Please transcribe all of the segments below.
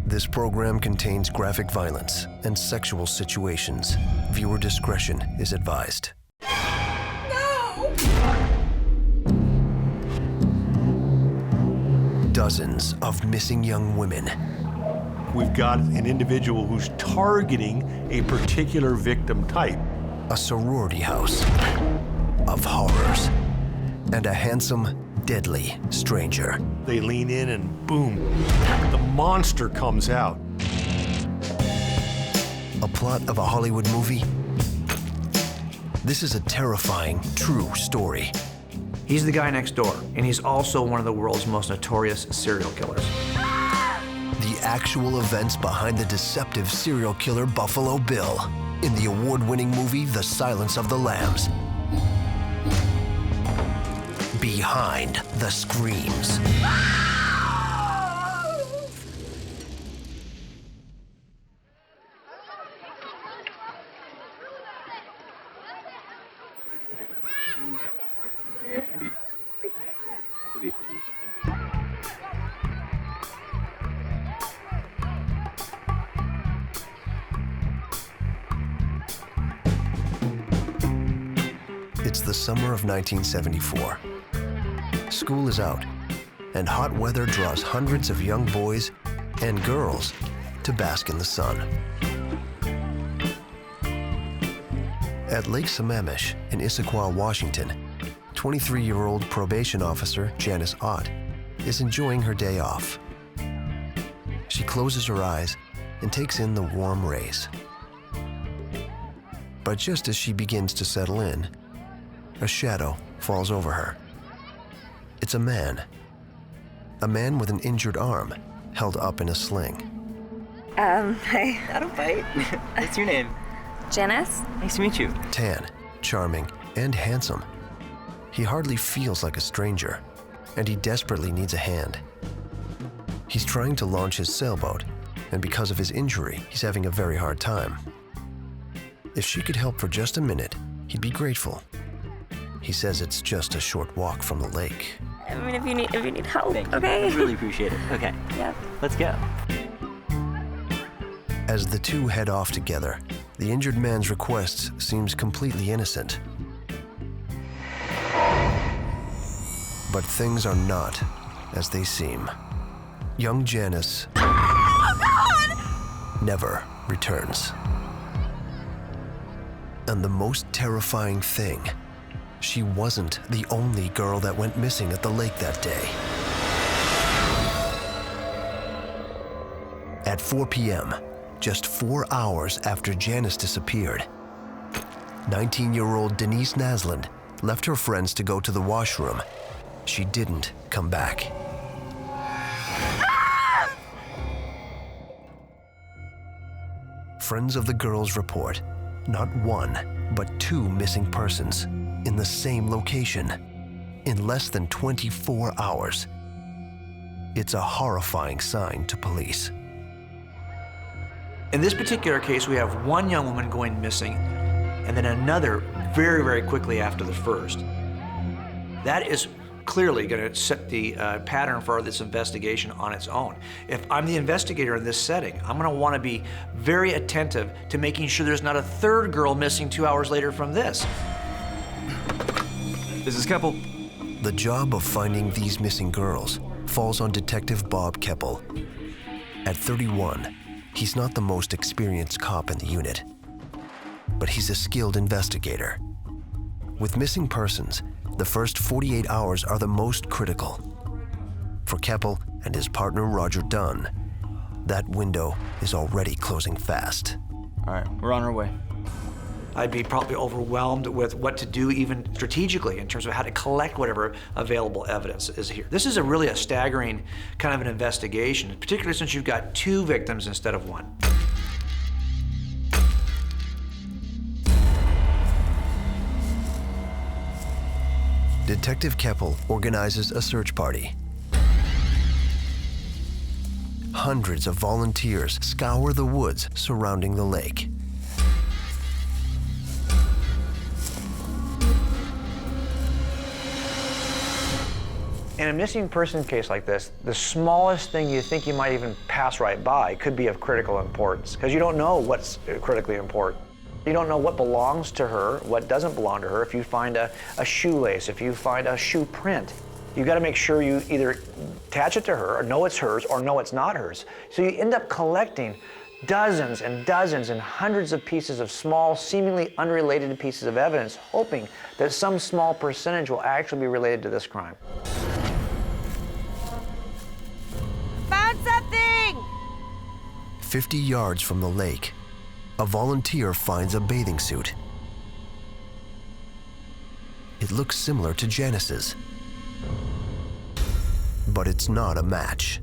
This program contains graphic violence and sexual situations. Viewer discretion is advised. No! Dozens of missing young women. We've got an individual who's targeting a particular victim type. A sorority house of horrors. And a handsome, deadly stranger. They lean in and boom, the monster comes out. A plot of a Hollywood movie? This is a terrifying, true story. He's the guy next door, and he's also one of the world's most notorious serial killers. The actual events behind the deceptive serial killer Buffalo Bill in the award-winning movie The Silence of the Lambs. Behind the Screams. It's the summer of 1974. School is out, and hot weather draws hundreds of young boys and girls to bask in the sun. At Lake Sammamish in Issaquah, Washington, 23-year-old probation officer Janice is enjoying her day off. She closes her eyes and takes in the warm rays. But just as she begins to settle in, a shadow falls over her. It's a man with an injured arm held up in a sling. Hi. I don't bite. What's your name? Janice. Nice to meet you. Tan, charming, and handsome. He hardly feels like a stranger, and he desperately needs a hand. He's trying to launch his sailboat, and because of his injury, he's having a very hard time. If she could help for just a minute, he'd be grateful. He says it's just a short walk from the lake. I mean, if you need help, Thank you. okay? I really appreciate it. Okay. Yeah. Let's go. As the two head off together, the injured man's request seems completely innocent. But things are not as they seem. Young Janice never returns. And the most terrifying thing, she wasn't the only girl that went missing at the lake that day. At 4 p.m., just 4 hours after Janice disappeared, 19-year-old Denise Naslund left her friends to go to the washroom. She didn't come back. Friends of the girls report not one, but 2 missing persons in the same location in less than 24 hours. It's a horrifying sign to police. In this particular case, we have one young woman going missing, and then another very, very quickly after the first. That is clearly going to set the pattern for this investigation on its own. If I'm the investigator in this setting, I'm going to want to be very attentive to making sure there's not a third girl missing 2 hours later from this. This is Keppel. The job of finding these missing girls falls on Detective Bob Keppel. At 31, he's not the most experienced cop in the unit, but he's a skilled investigator. With missing persons, the first 48 hours are the most critical. For Keppel and his partner Roger Dunn, that window is already closing fast. All right, we're on our way. I'd be probably overwhelmed with what to do even strategically in terms of how to collect whatever available evidence is here. This is really a staggering kind of an investigation, particularly since you've got 2 victims instead of 1. Detective Keppel organizes a search party. Hundreds of volunteers scour the woods surrounding the lake. In a missing person case like this, the smallest thing you think you might even pass right by could be of critical importance, because you don't know what's critically important. You don't know what belongs to her, what doesn't belong to her. If you find a shoelace, if you find a shoe print, you got to make sure you either attach it to her or know it's hers or know it's not hers. So you end up collecting dozens and dozens and hundreds of pieces of small, seemingly unrelated pieces of evidence, hoping that some small percentage will actually be related to this crime. Found something! 50 yards from the lake, a volunteer finds a bathing suit. It looks similar to Janice's, but it's not a match.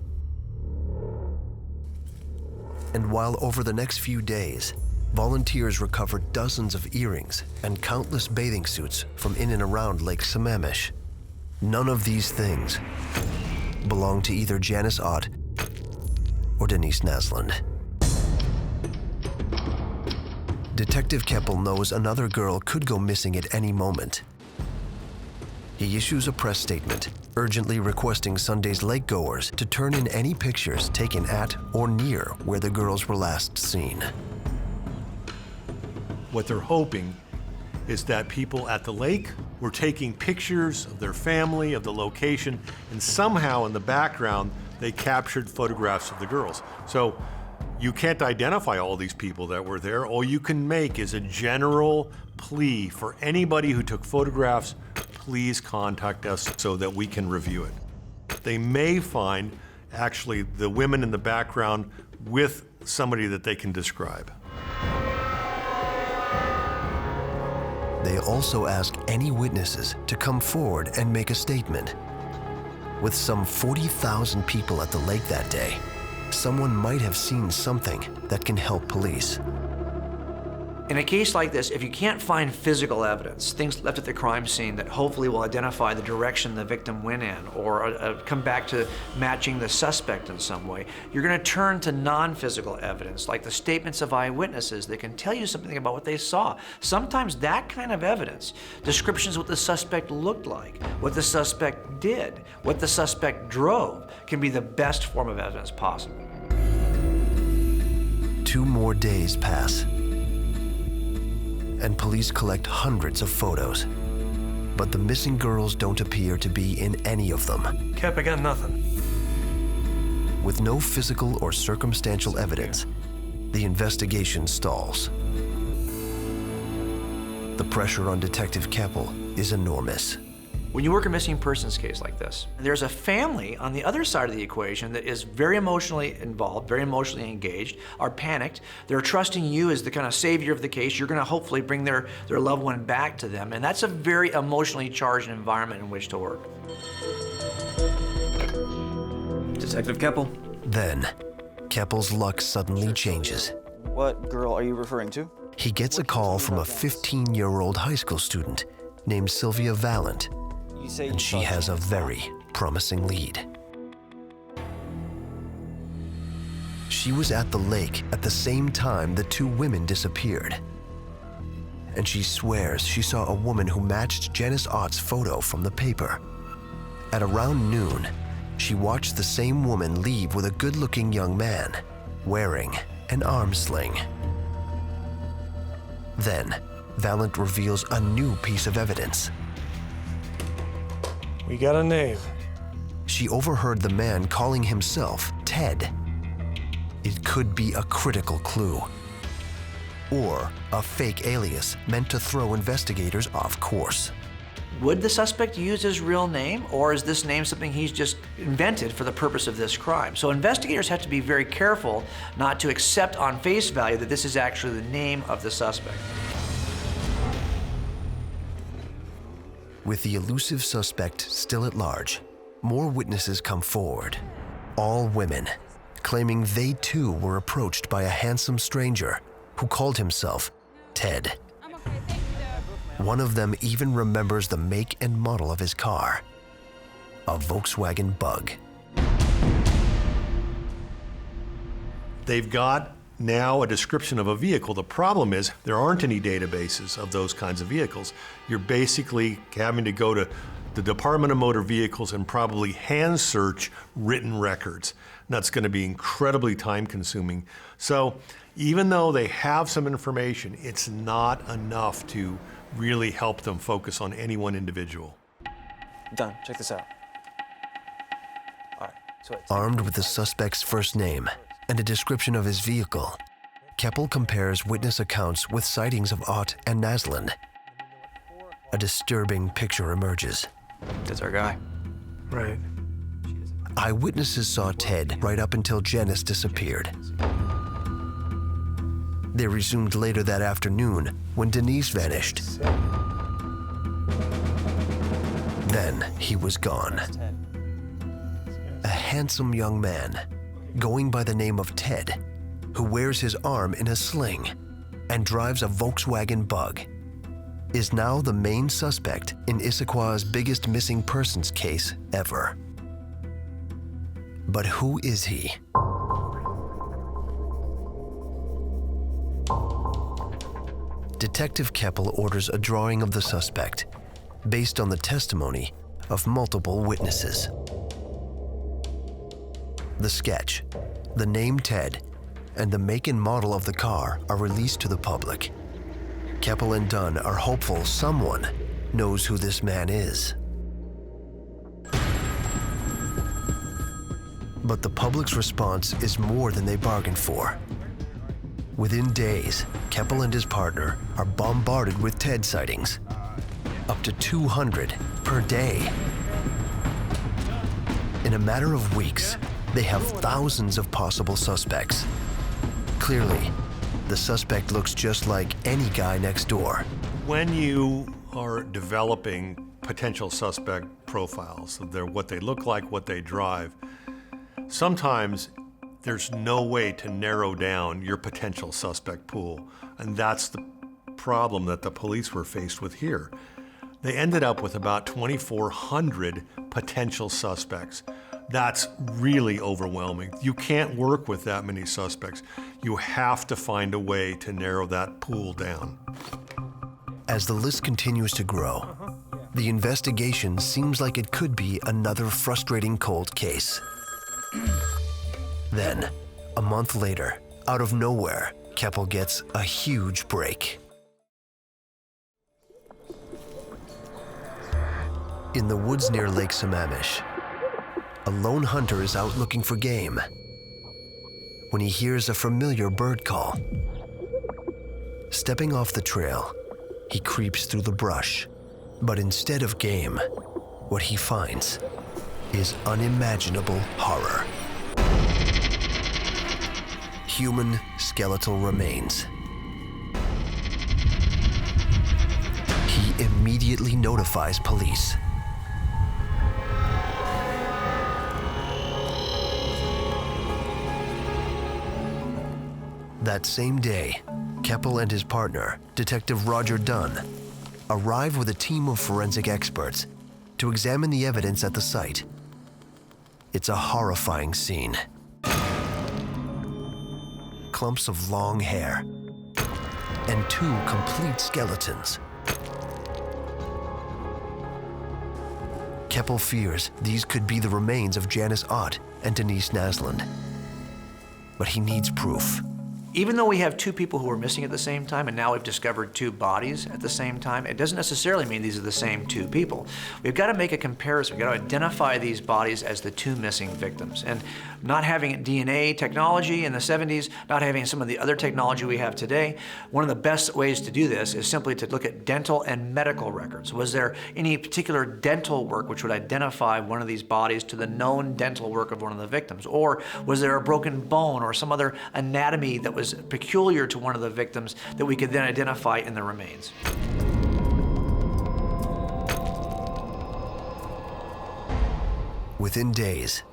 And while over the next few days, volunteers recovered dozens of earrings and countless bathing suits from in and around Lake Sammamish, none of these things belong to either Janice Ott or Denise Naslund. Detective Keppel knows another girl could go missing at any moment. He issues a press statement, urgently requesting Sunday's lakegoers to turn in any pictures taken at or near where the girls were last seen. What they're hoping is that people at the lake were taking pictures of their family, of the location, and somehow in the background, they captured photographs of the girls. So you can't identify all these people that were there. All you can make is a general plea for anybody who took photographs, please contact us so that we can review it. They may find actually the women in the background with somebody that they can describe. They also ask any witnesses to come forward and make a statement. With some 40,000 people at the lake that day, someone might have seen something that can help police. In a case like this, if you can't find physical evidence, things left at the crime scene that hopefully will identify the direction the victim went in or come back to matching the suspect in some way, you're going to turn to non-physical evidence, like the statements of eyewitnesses that can tell you something about what they saw. Sometimes that kind of evidence, descriptions of what the suspect looked like, what the suspect did, what the suspect drove, can be the best form of evidence possible. 2 more days pass, and police collect hundreds of photos. But the missing girls don't appear to be in any of them. Cap, I got nothing. With no physical or circumstantial evidence, the investigation stalls. The pressure on Detective Keppel is enormous. When you work a missing persons case like this, there's a family on the other side of the equation that is very emotionally involved, very emotionally engaged, are panicked. They're trusting you as the kind of savior of the case. You're going to hopefully bring their loved one back to them, and that's a very emotionally charged environment in which to work. Detective Keppel. Then, Keppel's luck suddenly changes. What girl are you referring to? He gets a call from a 15-year-old high school student named Sylvia Valent, and she has a very promising lead. She was at the lake at the same time the 2 women disappeared. And she swears she saw a woman who matched Janice Ott's photo from the paper. At around noon, she watched the same woman leave with a good-looking young man wearing an arm sling. Then, Valent reveals a new piece of evidence. We got a name. She overheard the man calling himself Ted. It could be a critical clue, or a fake alias meant to throw investigators off course. Would the suspect use his real name, or is this name something he's just invented for the purpose of this crime? So investigators have to be very careful not to accept on face value that this is actually the name of the suspect. With the elusive suspect still at large, more witnesses come forward, all women, claiming they too were approached by a handsome stranger who called himself Ted. One of them even remembers the make and model of his car, a Volkswagen Bug. They've got now a description of a vehicle. The problem is there aren't any databases of those kinds of vehicles. You're basically having to go to the Department of Motor Vehicles and probably hand search written records. And that's going to be incredibly time consuming. So even though they have some information, it's not enough to really help them focus on any one individual. Done. Check this out. All right. So Armed with the suspect's first name and a description of his vehicle, Keppel compares witness accounts with sightings of Ott and Naslund. A disturbing picture emerges. That's our guy. Right. Eyewitnesses saw Ted right up until Janice disappeared. They resumed later that afternoon when Denise vanished. Then he was gone. A handsome young man, going by the name of Ted, who wears his arm in a sling and drives a Volkswagen Bug, is now the main suspect in Issaquah's biggest missing persons case ever. But who is he? Detective Keppel orders a drawing of the suspect based on the testimony of multiple witnesses. The sketch, the name Ted, and the make and model of the car are released to the public. Keppel and Dunn are hopeful someone knows who this man is. But the public's response is more than they bargained for. Within days, Keppel and his partner are bombarded with Ted sightings, up to 200 per day. In a matter of weeks, they have thousands of possible suspects. Clearly, the suspect looks just like any guy next door. When you are developing potential suspect profiles, what they look like, what they drive, sometimes there's no way to narrow down your potential suspect pool. And that's the problem that the police were faced with here. They ended up with about 2,400 potential suspects. That's really overwhelming. You can't work with that many suspects. You have to find a way to narrow that pool down. As the list continues to grow, the investigation seems like it could be another frustrating cold case. Then, a month later, out of nowhere, Keppel gets a huge break. In the woods near Lake Sammamish, a lone hunter is out looking for game when he hears a familiar bird call. Stepping off the trail, he creeps through the brush, but instead of game, what he finds is unimaginable horror. Human skeletal remains. He immediately notifies police. That same day, Keppel and his partner, Detective Roger Dunn, arrive with a team of forensic experts to examine the evidence at the site. It's a horrifying scene. Clumps of long hair and two complete skeletons. Keppel fears these could be the remains of Janice Ott and Denise Naslund. But he needs proof. Even though we have two people who were missing at the same time, and now we've discovered two bodies at the same time, it doesn't necessarily mean these are the same two people. We've got to make a comparison. We've got to identify these bodies as the two missing victims. And not having DNA technology in the 70s, not having some of the other technology we have today, one of the best ways to do this is simply to look at dental and medical records. Was there any particular dental work which would identify one of these bodies to the known dental work of one of the victims? Or was there a broken bone or some other anatomy that was peculiar to one of the victims that we could then identify in the remains? Within days,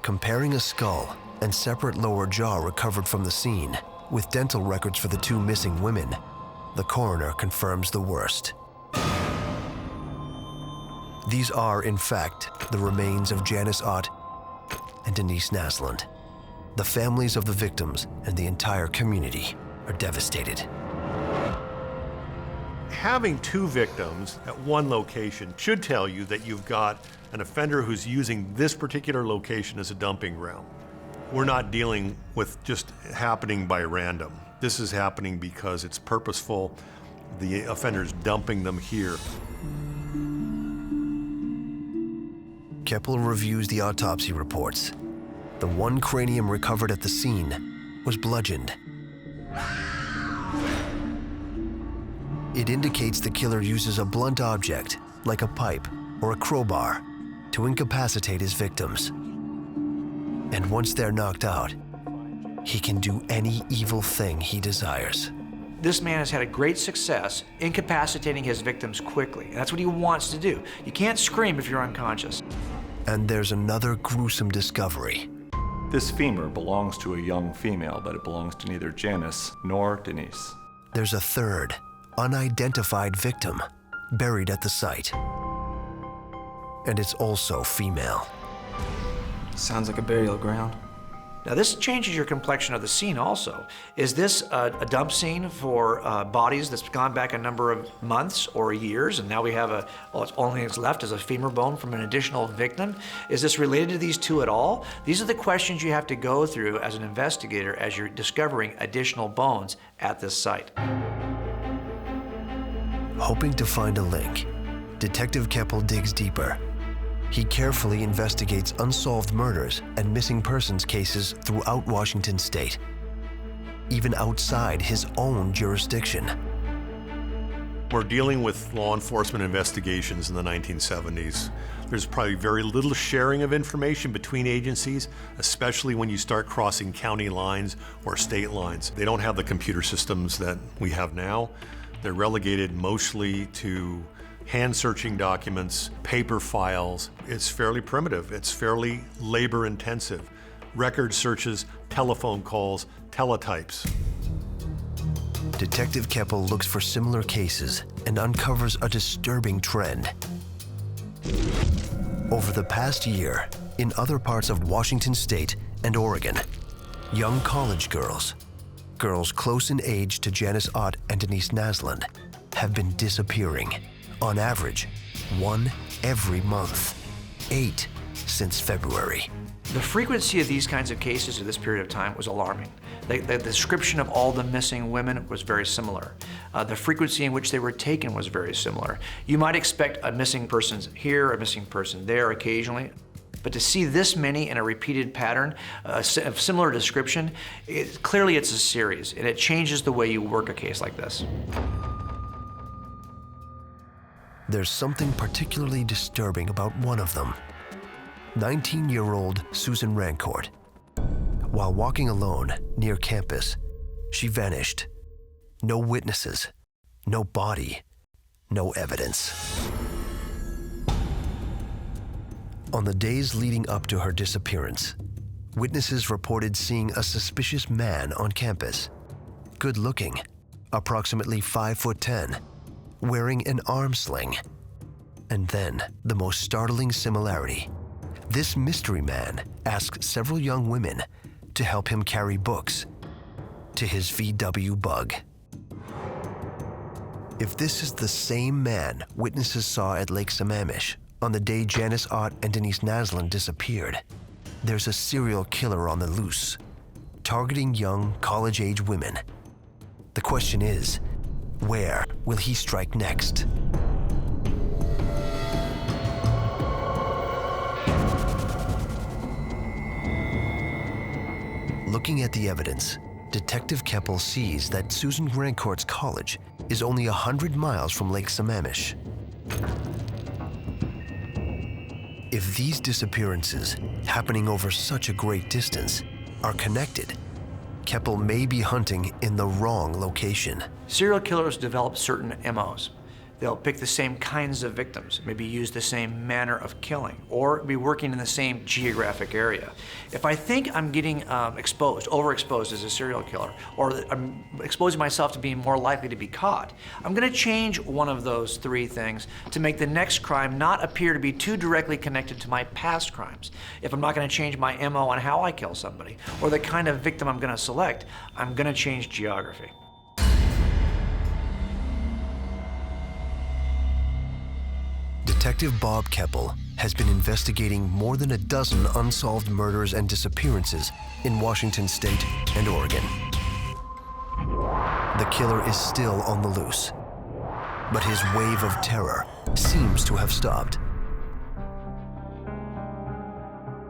comparing a skull and separate lower jaw recovered from the scene with dental records for the two missing women, the coroner confirms the worst. These are, in fact, the remains of Janice Ott and Denise Naslund. The families of the victims and the entire community are devastated. Having two victims at one location should tell you that you've got an offender who's using this particular location as a dumping ground. We're not dealing with just happening by random. This is happening because it's purposeful. The offender's dumping them here. Keppel reviews the autopsy reports. The one cranium recovered at the scene was bludgeoned. It indicates the killer uses a blunt object, like a pipe or a crowbar, to incapacitate his victims. And once they're knocked out, he can do any evil thing he desires. This man has had a great success incapacitating his victims quickly, and that's what he wants to do. You can't scream if you're unconscious. And there's another gruesome discovery. This femur belongs to a young female, but it belongs to neither Janice nor Denise. There's a third, unidentified victim buried at the site. And it's also female. Sounds like a burial ground. Now this changes your complexion of the scene also. Is this a dump scene for bodies that's gone back a number of months or years, and now we have only that's left is a femur bone from an additional victim? Is this related to these two at all? These are the questions you have to go through as an investigator as you're discovering additional bones at this site. Hoping to find a link, Detective Keppel digs deeper. He carefully investigates unsolved murders and missing persons cases throughout Washington state, even outside his own jurisdiction. We're dealing with law enforcement investigations in the 1970s. There's probably very little sharing of information between agencies, especially when you start crossing county lines or state lines. They don't have the computer systems that we have now. They're relegated mostly to hand-searching documents, paper files. It's fairly primitive. It's fairly labor-intensive. Record searches, telephone calls, teletypes. Detective Keppel looks for similar cases and uncovers a disturbing trend. Over the past year, in other parts of Washington state and Oregon, young college girls close in age to Janice Ott and Denise Naslund, have been disappearing. On average, 1 every month, 8 since February. The frequency of these kinds of cases at this period of time was alarming. The description of all the missing women was very similar. The frequency in which they were taken was very similar. You might expect a missing person here, a missing person there occasionally, but to see this many in a repeated pattern of similar description, clearly it's a series, and it changes the way you work a case like this. There's something particularly disturbing about one of them. 19-year-old Susan Rancourt. While walking alone near campus, she vanished. No witnesses, no body, no evidence. On the days leading up to her disappearance, witnesses reported seeing a suspicious man on campus. Good-looking, approximately 5'10", wearing an arm sling. And then, the most startling similarity. This mystery man asked several young women to help him carry books to his VW Bug. If this is the same man witnesses saw at Lake Sammamish on the day Janice Ott and Denise Naslund disappeared, there's a serial killer on the loose, targeting young, college-age women. The question is, where will he strike next? Looking at the evidence, Detective Keppel sees that Susan Rancourt's college is only 100 miles from Lake Sammamish. If these disappearances, happening over such a great distance, are connected, Keppel may be hunting in the wrong location. Serial killers develop certain MOs. They'll pick the same kinds of victims, maybe use the same manner of killing, or be working in the same geographic area. If I think I'm getting overexposed as a serial killer, or that I'm exposing myself to being more likely to be caught, I'm gonna change one of those three things to make the next crime not appear to be too directly connected to my past crimes. If I'm not gonna change my MO on how I kill somebody, or the kind of victim I'm gonna select, I'm gonna change geography. Detective Bob Keppel has been investigating more than a dozen unsolved murders and disappearances in Washington State and Oregon. The killer is still on the loose, but his wave of terror seems to have stopped.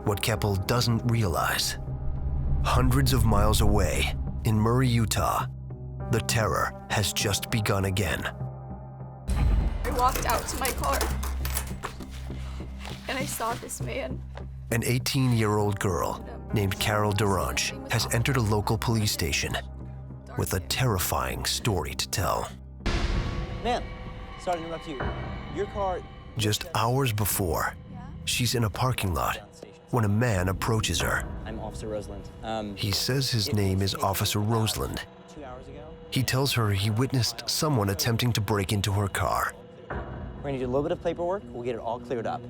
What Keppel doesn't realize, hundreds of miles away in Murray, Utah, the terror has just begun again. I walked out to my car and I saw this man. An 18-year-old girl named Carol DaRonch has entered a local police station with a terrifying story to tell. Ma'am, sorry to interrupt you. Your car... Just hours before, she's in a parking lot when a man approaches her. I'm Officer Roseland. He says his name is Officer Roseland. 2 hours ago. He tells her he witnessed someone attempting to break into her car. We're gonna do a little bit of paperwork. We'll get it all cleared up.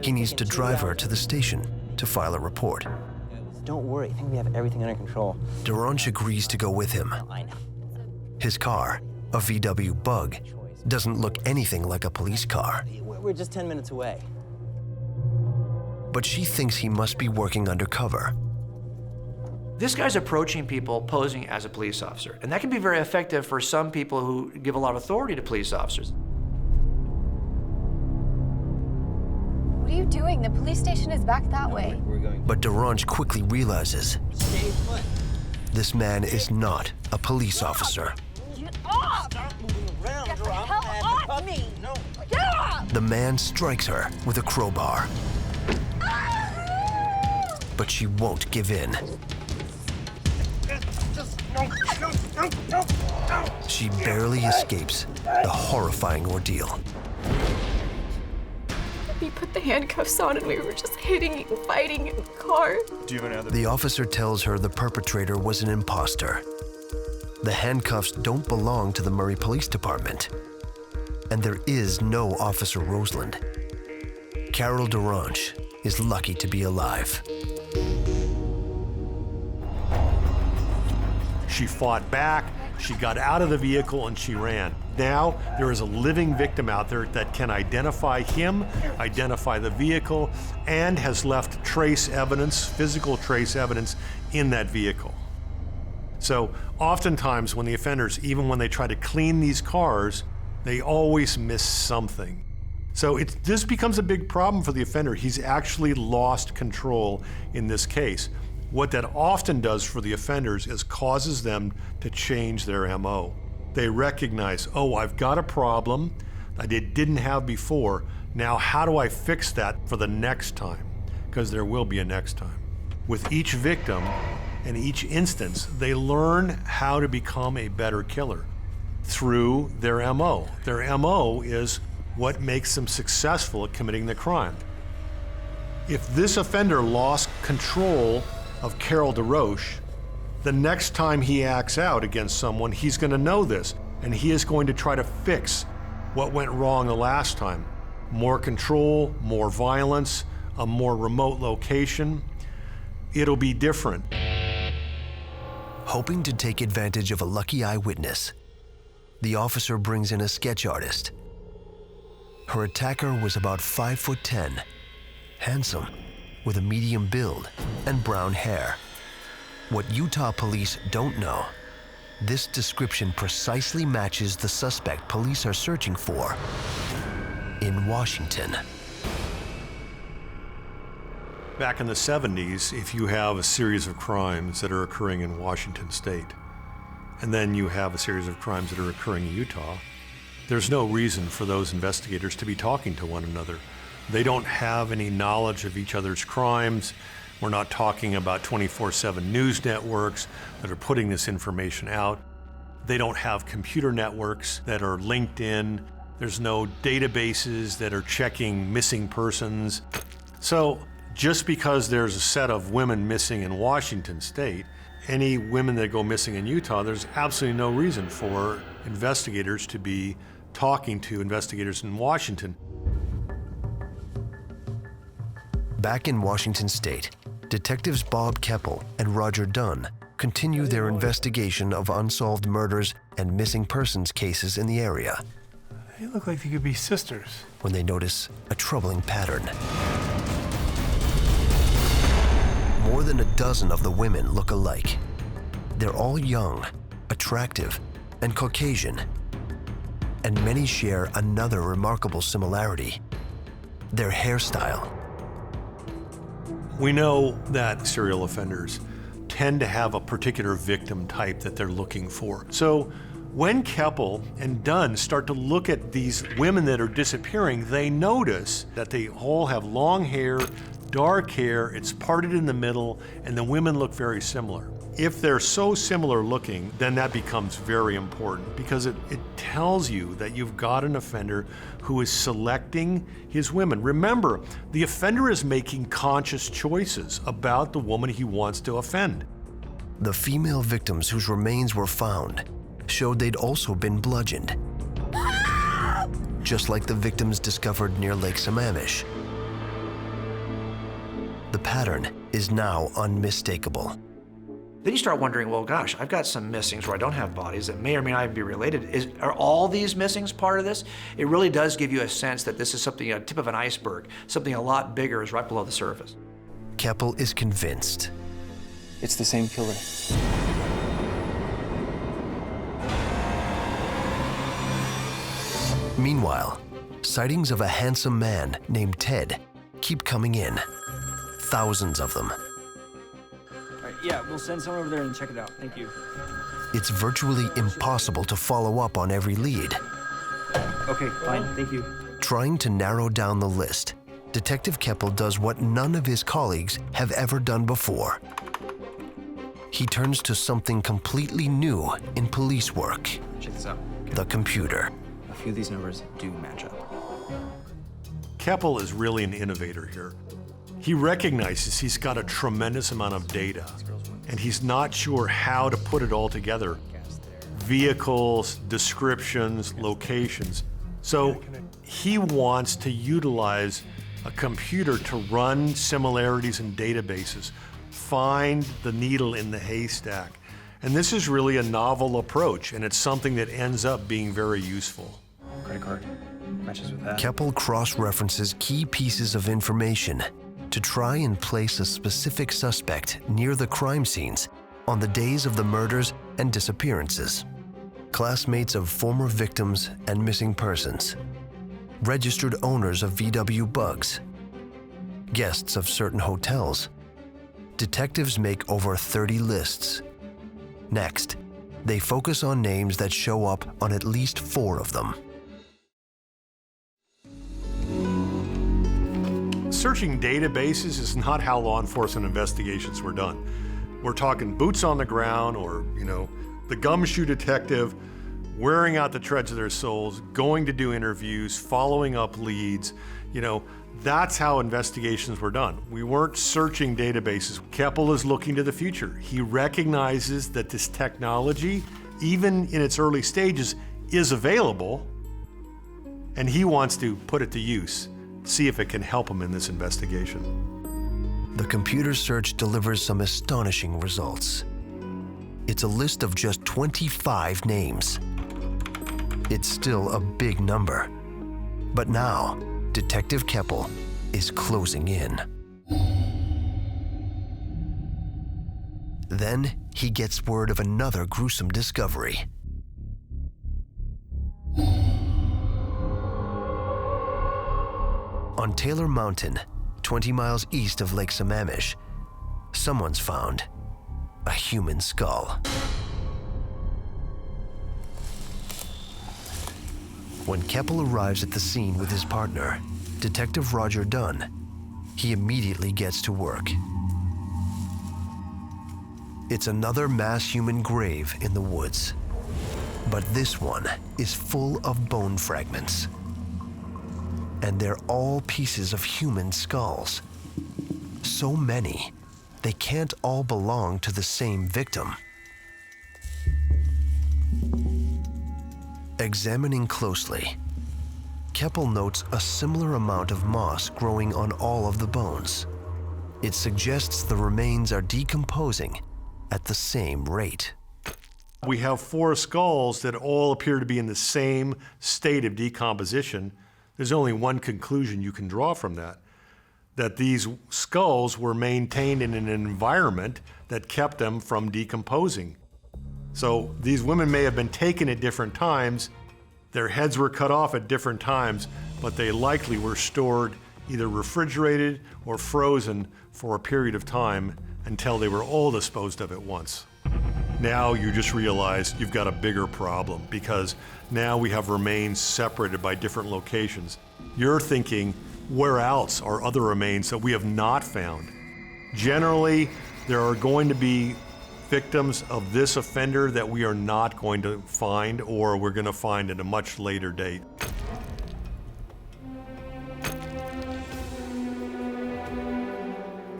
He needs to drive her to the station to file a report. Don't worry, I think we have everything under control. DaRonch agrees to go with him. I know. His car, a VW Bug, doesn't look anything like a police car. We're just 10 minutes away. But she thinks he must be working undercover. This guy's approaching people posing as a police officer, and that can be very effective for some people who give a lot of authority to police officers. What are you doing? The police station is back that way. We're going... But DaRonch quickly realizes this man is not a police officer. Get off! Get the hell off me! No. Get off! The man strikes her with a crowbar. But she won't give in. She barely escapes the horrifying ordeal. He put the handcuffs on and we were just hitting and fighting in the car. The officer tells her the perpetrator was an imposter. The handcuffs don't belong to the Murray Police Department. And there is no Officer Roseland. Carol DaRonch is lucky to be alive. She fought back, she got out of the vehicle, and she ran. Now, there is a living victim out there that can identify him, identify the vehicle, and has left trace evidence, physical trace evidence, in that vehicle. So, oftentimes when the offenders, even when they try to clean these cars, they always miss something. So this becomes a big problem for the offender. He's actually lost control in this case. What that often does for the offenders is causes them to change their MO. They recognize, oh, I've got a problem I didn't have before. Now, how do I fix that for the next time? Because there will be a next time. With each victim and each instance, they learn how to become a better killer through their MO. Their MO is what makes them successful at committing the crime. If this offender lost control of Carol DaRonch, the next time he acts out against someone, he's going to know this, and he is going to try to fix what went wrong the last time. More control, more violence, a more remote location. It'll be different. Hoping to take advantage of a lucky eyewitness, the officer brings in a sketch artist. Her attacker was about 5'10", handsome, with a medium build and brown hair. What Utah police don't know, this description precisely matches the suspect police are searching for in Washington. Back in the 70s, if you have a series of crimes that are occurring in Washington state, and then you have a series of crimes that are occurring in Utah, there's no reason for those investigators to be talking to one another. They don't have any knowledge of each other's crimes. We're not talking about 24/7 news networks that are putting this information out. They don't have computer networks that are linked in. There's no databases that are checking missing persons. So just because there's a set of women missing in Washington state, any women that go missing in Utah, there's absolutely no reason for investigators to be talking to investigators in Washington. Back in Washington state, detectives Bob Keppel and Roger Dunn continue their investigation of unsolved murders and missing persons cases in the area. They look like they could be sisters. when they notice a troubling pattern. More than a dozen of the women look alike. They're all young, attractive, and Caucasian. And many share another remarkable similarity: their hairstyle. We know that serial offenders tend to have a particular victim type that they're looking for. So when Keppel and Dunn start to look at these women that are disappearing, they notice that they all have long hair, dark hair, it's parted in the middle, and the women look very similar. If they're so similar looking, then that becomes very important because it tells you that you've got an offender who is selecting his women. Remember, the offender is making conscious choices about the woman he wants to offend. The female victims whose remains were found showed they'd also been bludgeoned, just like the victims discovered near Lake Sammamish. The pattern is now unmistakable. Then you start wondering, well, gosh, I've got some missings where I don't have bodies that may or may not even be related. Are all these missings part of this? It really does give you a sense that this is something, a tip of an iceberg. Something a lot bigger is right below the surface. Keppel is convinced. It's the same killer. Meanwhile, sightings of a handsome man named Ted keep coming in. Thousands of them. All right, yeah, we'll send someone over there and check it out. Thank you. It's virtually impossible to follow up on every lead. Okay, fine. Thank you. Trying to narrow down the list, Detective Keppel does what none of his colleagues have ever done before. He turns to something completely new in police work: Check this out. the computer. A few of these numbers do match up. Keppel is really an innovator here. He recognizes he's got a tremendous amount of data, and he's not sure how to put it all together. Vehicles, descriptions, locations. So he wants to utilize a computer to run similarities in databases, find the needle in the haystack. And this is really a novel approach, and it's something that ends up being very useful. Credit card matches with that. Keppel cross-references key pieces of information to try and place a specific suspect near the crime scenes on the days of the murders and disappearances. Classmates of former victims and missing persons, registered owners of VW Bugs, guests of certain hotels. Detectives make over 30 lists. Next, they focus on names that show up on at least 4 of them. Searching databases is not how law enforcement investigations were done. We're talking boots on the ground, or, the gumshoe detective wearing out the treads of their souls, going to do interviews, following up leads. That's how investigations were done. We weren't searching databases. Keppel is looking to the future. He recognizes that this technology, even in its early stages, is available, and he wants to put it to use, see if it can help him in this investigation. The computer search delivers some astonishing results. It's a list of just 25 names. It's still a big number. But now, Detective Keppel is closing in. Then he gets word of another gruesome discovery. On Taylor Mountain, 20 miles east of Lake Sammamish, someone's found a human skull. When Keppel arrives at the scene with his partner, Detective Roger Dunn, he immediately gets to work. It's another mass human grave in the woods, but this one is full of bone fragments. And they're all pieces of human skulls. So many, they can't all belong to the same victim. Examining closely, Keppel notes a similar amount of moss growing on all of the bones. It suggests the remains are decomposing at the same rate. We have 4 skulls that all appear to be in the same state of decomposition. There's only one conclusion you can draw from that, that these skulls were maintained in an environment that kept them from decomposing. So these women may have been taken at different times, their heads were cut off at different times, but they likely were stored either refrigerated or frozen for a period of time until they were all disposed of at once. Now you just realize you've got a bigger problem because now we have remains separated by different locations. You're thinking, where else are other remains that we have not found? Generally, there are going to be victims of this offender that we are not going to find, or we're going to find at a much later date.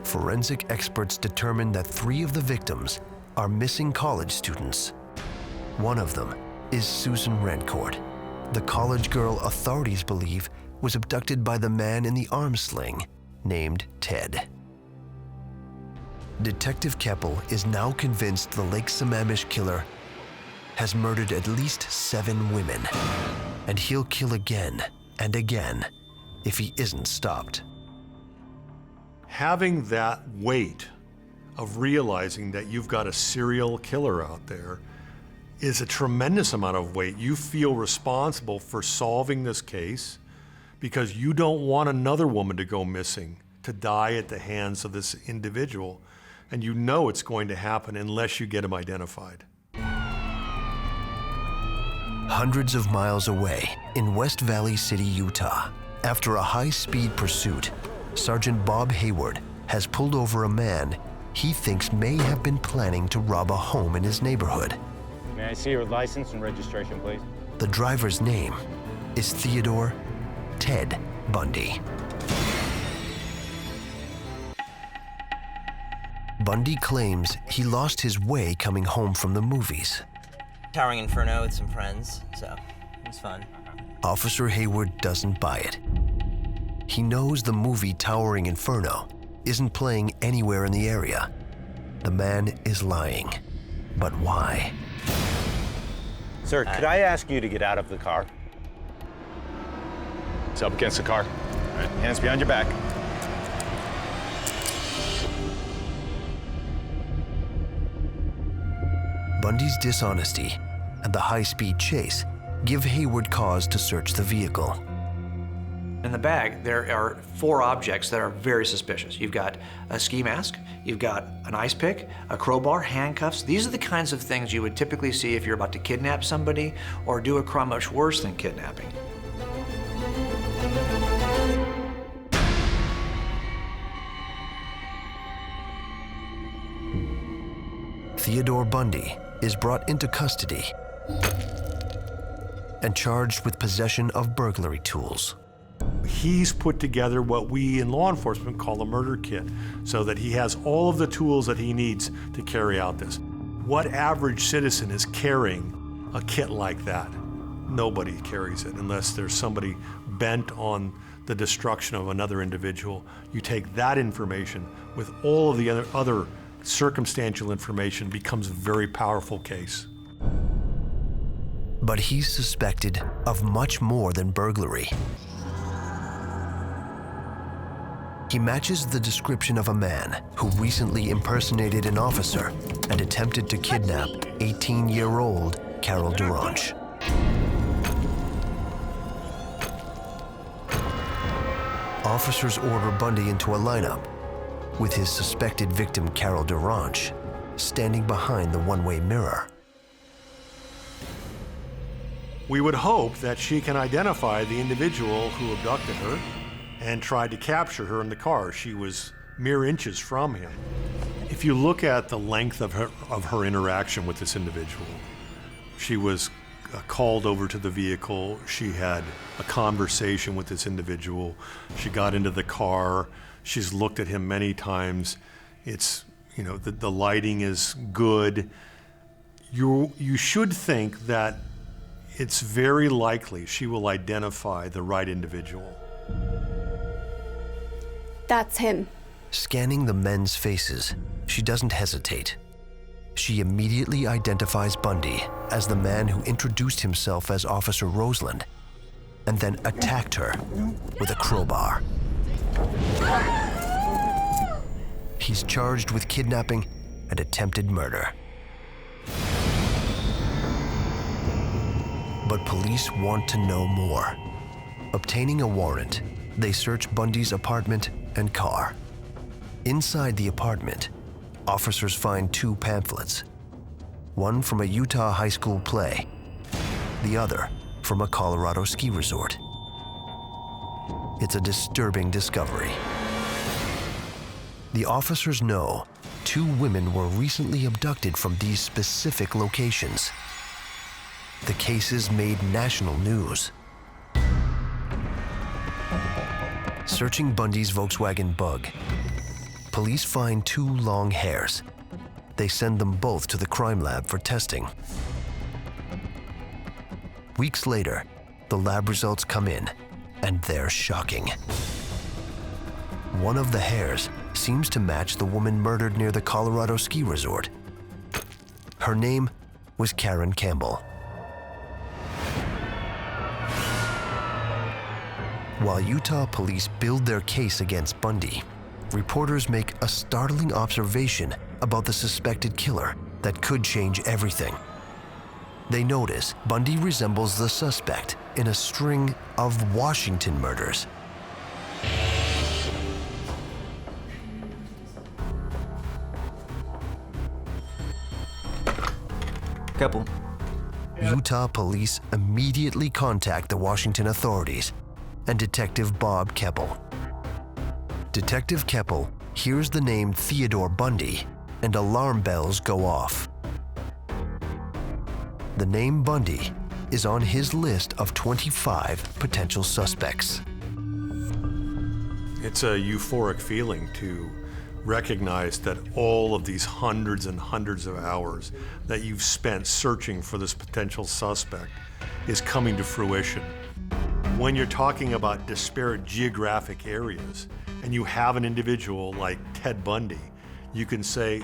Forensic experts determined that 3 of the victims are missing college students. One of them is Susan Rancourt, the college girl authorities believe was abducted by the man in the arm sling named Ted. Detective Keppel is now convinced the Lake Sammamish killer has murdered at least 7 women, and he'll kill again and again if he isn't stopped. Having that weight of realizing that you've got a serial killer out there is a tremendous amount of weight. You feel responsible for solving this case because you don't want another woman to go missing, to die at the hands of this individual. And you know it's going to happen unless you get him identified. Hundreds of miles away in West Valley City, Utah, after a high-speed pursuit, Sergeant Bob Hayward has pulled over a man he thinks may have been planning to rob a home in his neighborhood. May I see your license and registration, please? The driver's name is Theodore Ted Bundy. Bundy claims he lost his way coming home from the movies. Towering Inferno with some friends, so it was fun. Officer Hayward doesn't buy it. He knows the movie Towering Inferno isn't playing anywhere in the area. The man is lying. But why? Sir, could I ask you to get out of the car? It's up against the car. All right, hands behind your back. Bundy's dishonesty and the high-speed chase give Hayward cause to search the vehicle. In the bag, there are 4 objects that are very suspicious. You've got a ski mask, you've got an ice pick, a crowbar, handcuffs. These are the kinds of things you would typically see if you're about to kidnap somebody or do a crime much worse than kidnapping. Theodore Bundy is brought into custody and charged with possession of burglary tools. He's put together what we in law enforcement call a murder kit, so that he has all of the tools that he needs to carry out this. What average citizen is carrying a kit like that? Nobody carries it unless there's somebody bent on the destruction of another individual. You take that information with all of the other circumstantial information, becomes a very powerful case. But he's suspected of much more than burglary. He matches the description of a man who recently impersonated an officer and attempted to kidnap 18-year-old Carol DaRonch. Officers order Bundy into a lineup, with his suspected victim Carol DaRonch standing behind the one-way mirror. We would hope that she can identify the individual who abducted her and tried to capture her in the car. She was mere inches from him. If you look at the length of her interaction with this individual, she was called over to the vehicle, she had a conversation with this individual, she got into the car, she's looked at him many times. It's, the lighting is good. You should think that it's very likely she will identify the right individual. That's him. Scanning the men's faces, she doesn't hesitate. She immediately identifies Bundy as the man who introduced himself as Officer Roseland and then attacked her with a crowbar. He's charged with kidnapping and attempted murder. But police want to know more. Obtaining a warrant, they search Bundy's apartment and car. Inside the apartment, officers find 2 pamphlets, one from a Utah high school play, the other from a Colorado ski resort. It's a disturbing discovery. The officers know 2 women were recently abducted from these specific locations. The cases made national news. Searching Bundy's Volkswagen Bug, police find 2 long hairs. They send them both to the crime lab for testing. Weeks later, the lab results come in, and they're shocking. One of the hairs seems to match the woman murdered near the Colorado ski resort. Her name was Karen Campbell. While Utah police build their case against Bundy, reporters make a startling observation about the suspected killer that could change everything. They notice Bundy resembles the suspect in a string of Washington murders. Keppel. Utah police immediately contact the Washington authorities and Detective Bob Keppel. Detective Keppel hears the name Theodore Bundy and alarm bells go off. The name Bundy is on his list of 25 potential suspects. It's a euphoric feeling to recognize that all of these hundreds and hundreds of hours that you've spent searching for this potential suspect is coming to fruition. When you're talking about disparate geographic areas and you have an individual like Ted Bundy, you can say,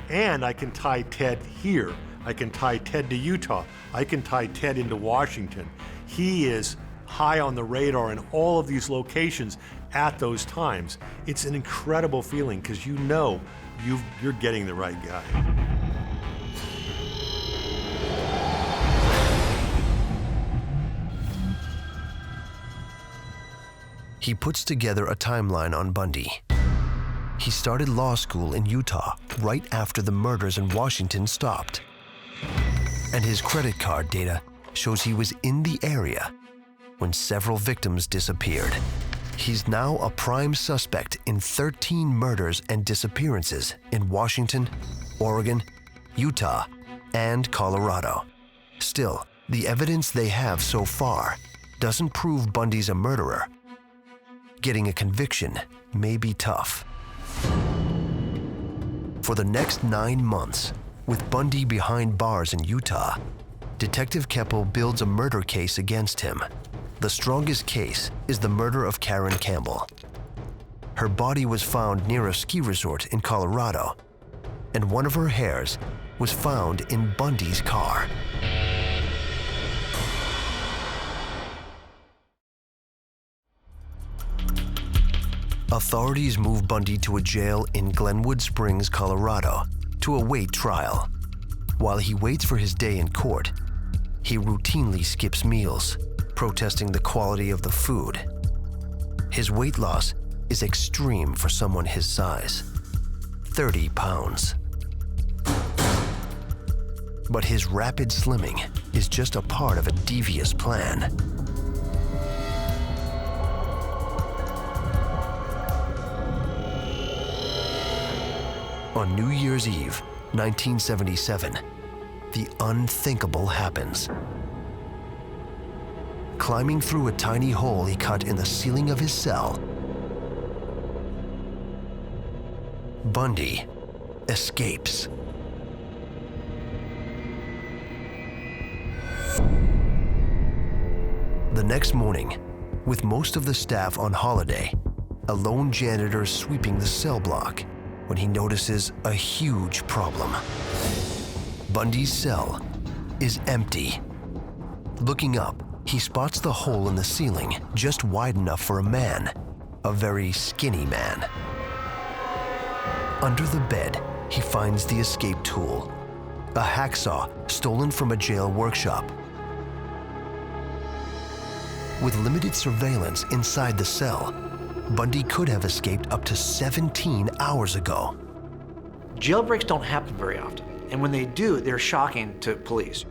and I can tie Ted here. I can tie Ted to Utah. I can tie Ted into Washington. He is high on the radar in all of these locations at those times. It's an incredible feeling because you know you're getting the right guy. He puts together a timeline on Bundy. He started law school in Utah right after the murders in Washington stopped. And his credit card data shows he was in the area when several victims disappeared. He's now a prime suspect in 13 murders and disappearances in Washington, Oregon, Utah, and Colorado. Still, the evidence they have so far doesn't prove Bundy's a murderer. Getting a conviction may be tough. For the next 9 months, with Bundy behind bars in Utah, Detective Keppel builds a murder case against him. The strongest case is the murder of Karen Campbell. Her body was found near a ski resort in Colorado, and one of her hairs was found in Bundy's car. Authorities move Bundy to a jail in Glenwood Springs, Colorado, to await trial. While he waits for his day in court, he routinely skips meals, protesting the quality of the food. His weight loss is extreme for someone his size, 30 pounds. But his rapid slimming is just a part of a devious plan. On New Year's Eve, 1977, the unthinkable happens. Climbing through a tiny hole he cut in the ceiling of his cell, Bundy escapes. The next morning, with most of the staff on holiday, a lone janitor is sweeping the cell block when he notices a huge problem. Bundy's cell is empty. Looking up, he spots the hole in the ceiling just wide enough for a man, a very skinny man. Under the bed, he finds the escape tool, a hacksaw stolen from a jail workshop. With limited surveillance inside the cell, Bundy could have escaped up to 17 hours ago. Jailbreaks don't happen very often, and when they do, they're shocking to police.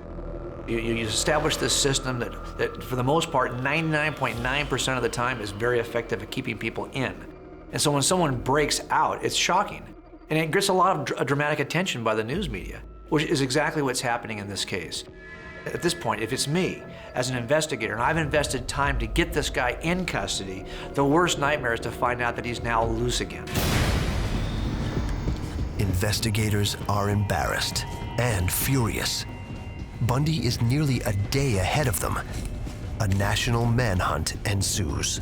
You establish this system that for the most part, 99.9% of the time is very effective at keeping people in. And so when someone breaks out, it's shocking. And it gets a lot of dramatic attention by the news media, which is exactly what's happening in this case. At this point, if it's me as an investigator, and I've invested time to get this guy in custody, the worst nightmare is to find out that he's now loose again. Investigators are embarrassed and furious. Bundy is nearly a day ahead of them. A national manhunt ensues.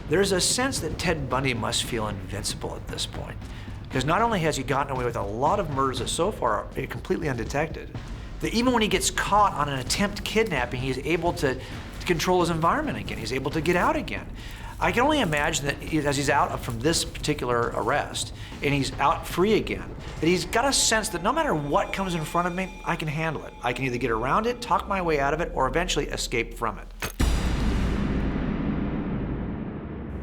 There's a sense that Ted Bundy must feel invincible at this point, because not only has he gotten away with a lot of murders that so far are completely undetected, that even when he gets caught on an attempt kidnapping, he's able to control his environment again. He's able to get out again. I can only imagine that as he's out from this particular arrest and he's out free again, that he's got a sense that no matter what comes in front of me, I can handle it. I can either get around it, talk my way out of it, or eventually escape from it.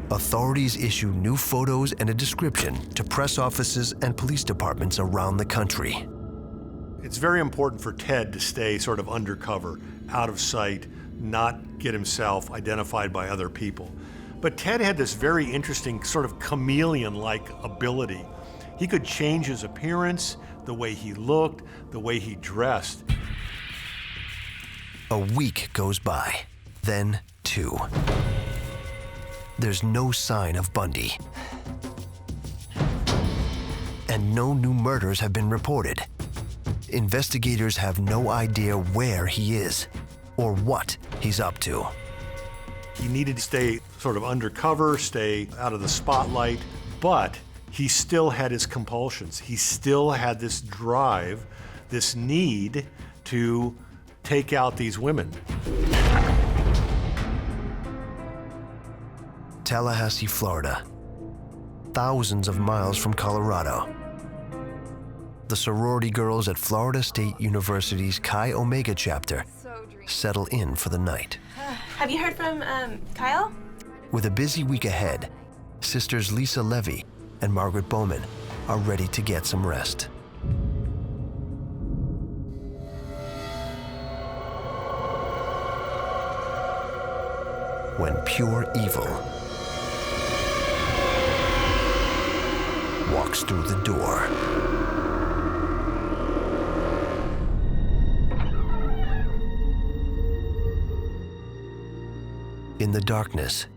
Authorities issue new photos and a description to press offices and police departments around the country. It's very important for Ted to stay sort of undercover, out of sight, not get himself identified by other people. But Ted had this very interesting sort of chameleon-like ability. He could change his appearance, the way he looked, the way he dressed. A week goes by, then 2. There's no sign of Bundy. And no new murders have been reported. Investigators have no idea where he is or what he's up to. He needed to stay sort of undercover, stay out of the spotlight, but he still had his compulsions. He still had this drive, this need to take out these women. Tallahassee, Florida, thousands of miles from Colorado. The sorority girls at Florida State University's Chi Omega chapter settle in for the night. Have you heard from Kyle? With a busy week ahead, sisters Lisa Levy and Margaret Bowman are ready to get some rest. When pure evil walks through the door. In the darkness,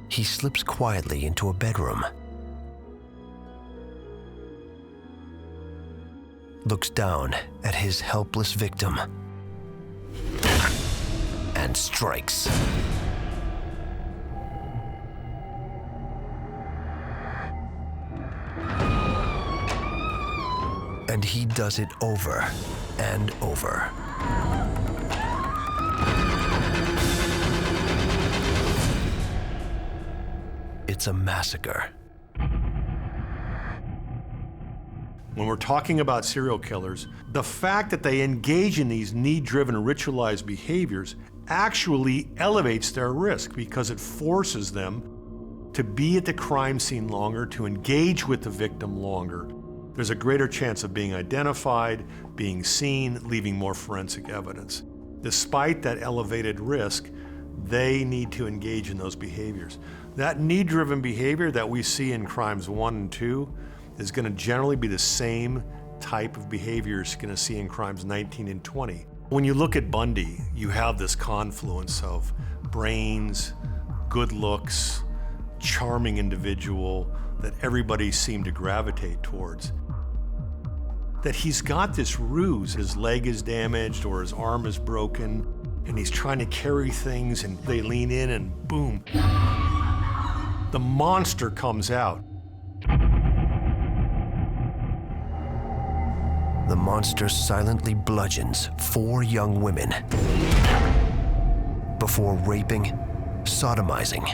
he slips quietly into a bedroom. Looks down at his helpless victim and strikes. And he does it over and over. It's a massacre. When we're talking about serial killers, the fact that they engage in these need-driven ritualized behaviors actually elevates their risk because it forces them to be at the crime scene longer, to engage with the victim longer. There's a greater chance of being identified, being seen, leaving more forensic evidence. Despite that elevated risk, they need to engage in those behaviors. That need-driven behavior that we see in crimes 1 and 2 is going to generally be the same type of behavior you're going to see in crimes 19 and 20. When you look at Bundy, you have this confluence of brains, good looks, charming individual that everybody seemed to gravitate towards. That he's got this ruse, his leg is damaged or his arm is broken, and he's trying to carry things and they lean in and boom, the monster comes out. The the monster silently bludgeons 4 young women before raping, sodomizing,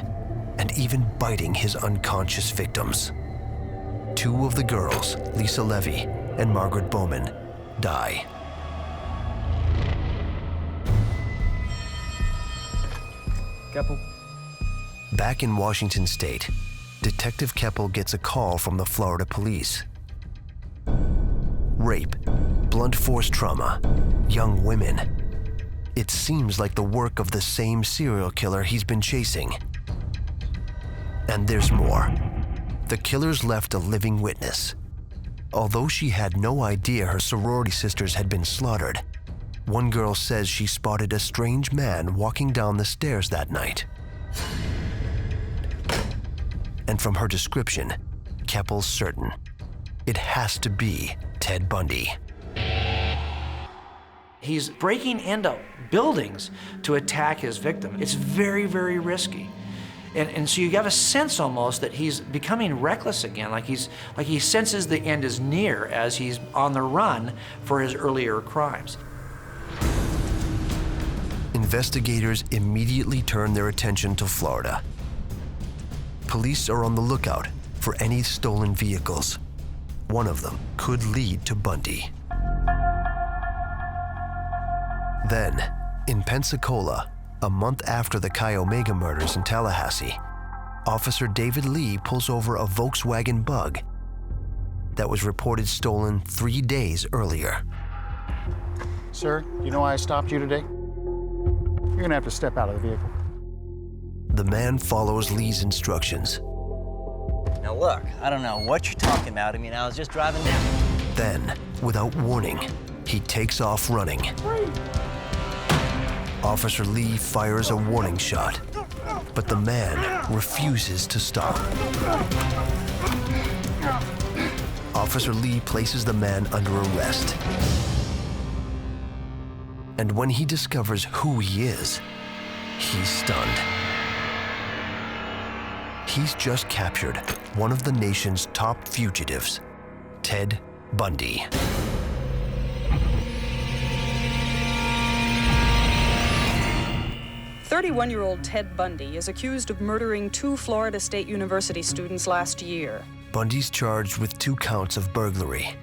and even biting his unconscious victims. 2 of the girls, Lisa Levy and Margaret Bowman, die. Keppel. Back in Washington State, Detective Keppel gets a call from the Florida police. Rape, blunt force trauma, young women. It seems like the work of the same serial killer he's been chasing. And there's more. The killers left a living witness. Although she had no idea her sorority sisters had been slaughtered, one girl says she spotted a strange man walking down the stairs that night. And from her description, Keppel's certain it has to be Ted Bundy. He's breaking into buildings to attack his victim. It's very, very risky. And so you have a sense almost that he's becoming reckless again, like he senses the end is near as he's on the run for his earlier crimes. Investigators immediately turn their attention to Florida. Police are on the lookout for any stolen vehicles. One of them could lead to Bundy. Then, in Pensacola, a month after the Chi Omega murders in Tallahassee, Officer David Lee pulls over a Volkswagen Bug that was reported stolen 3 days earlier. Sir, you know why I stopped you today? You're gonna have to step out of the vehicle. The man follows Lee's instructions. Now look, I don't know what you're talking about. I mean, I was just driving down. Then, without warning, he takes off running. Officer Lee fires a warning shot, but the man refuses to stop. Officer Lee places the man under arrest. And when he discovers who he is, he's stunned. He's just captured one of the nation's top fugitives, Ted Bundy. "31-year-old Ted Bundy is accused of murdering 2 Florida State University students last year. Bundy's charged with 2 counts of burglary,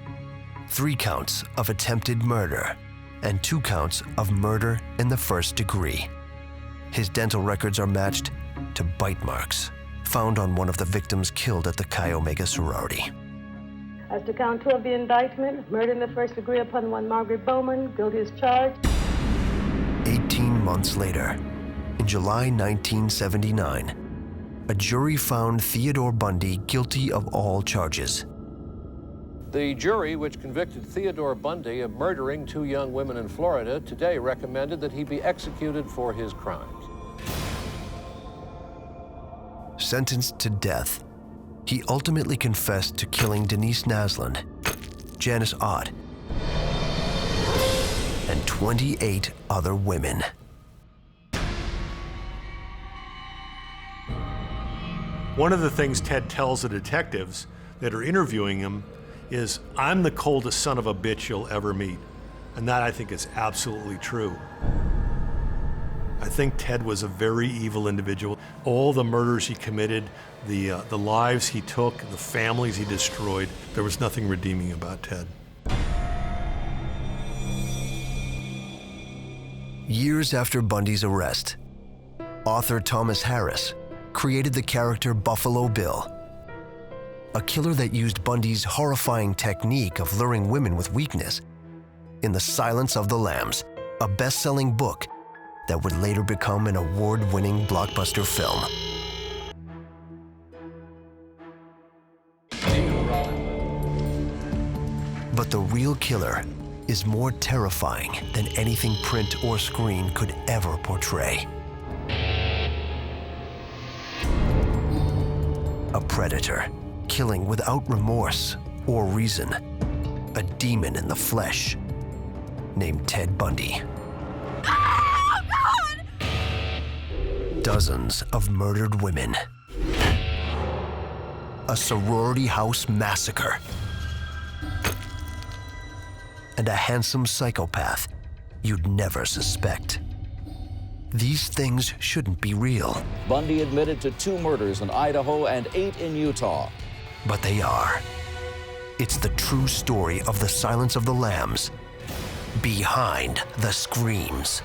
3 counts of attempted murder, and 2 counts of murder in the first degree. His dental records are matched to bite marks found on one of the victims killed at the Chi Omega sorority. As to count 2 of the indictment, murder in the first degree upon one Margaret Bowman, guilty as charged. 18 months later, in July 1979, a jury found Theodore Bundy guilty of all charges. The jury, which convicted Theodore Bundy of murdering 2 young women in Florida, today recommended that he be executed for his crimes. Sentenced to death, he ultimately confessed to killing Denise Naslund, Janice Ott, and 28 other women. One of the things Ted tells the detectives that are interviewing him is, "I'm the coldest son of a bitch you'll ever meet." And that, I think, is absolutely true. I think Ted was a very evil individual. All the murders he committed, the lives he took, the families he destroyed, there was nothing redeeming about Ted. Years after Bundy's arrest, author Thomas Harris created the character Buffalo Bill, a killer that used Bundy's horrifying technique of luring women with weakness in The Silence of the Lambs, a best-selling book that would later become an award-winning blockbuster film. But the real killer is more terrifying than anything print or screen could ever portray. A predator, killing without remorse or reason. A demon in the flesh, named Ted Bundy. Dozens of murdered women. A sorority house massacre. and a handsome psychopath you'd never suspect. These things shouldn't be real. Bundy admitted to 2 murders in Idaho and 8 in Utah. But they are. It's the true story of the Silence of the Lambs, behind the screams.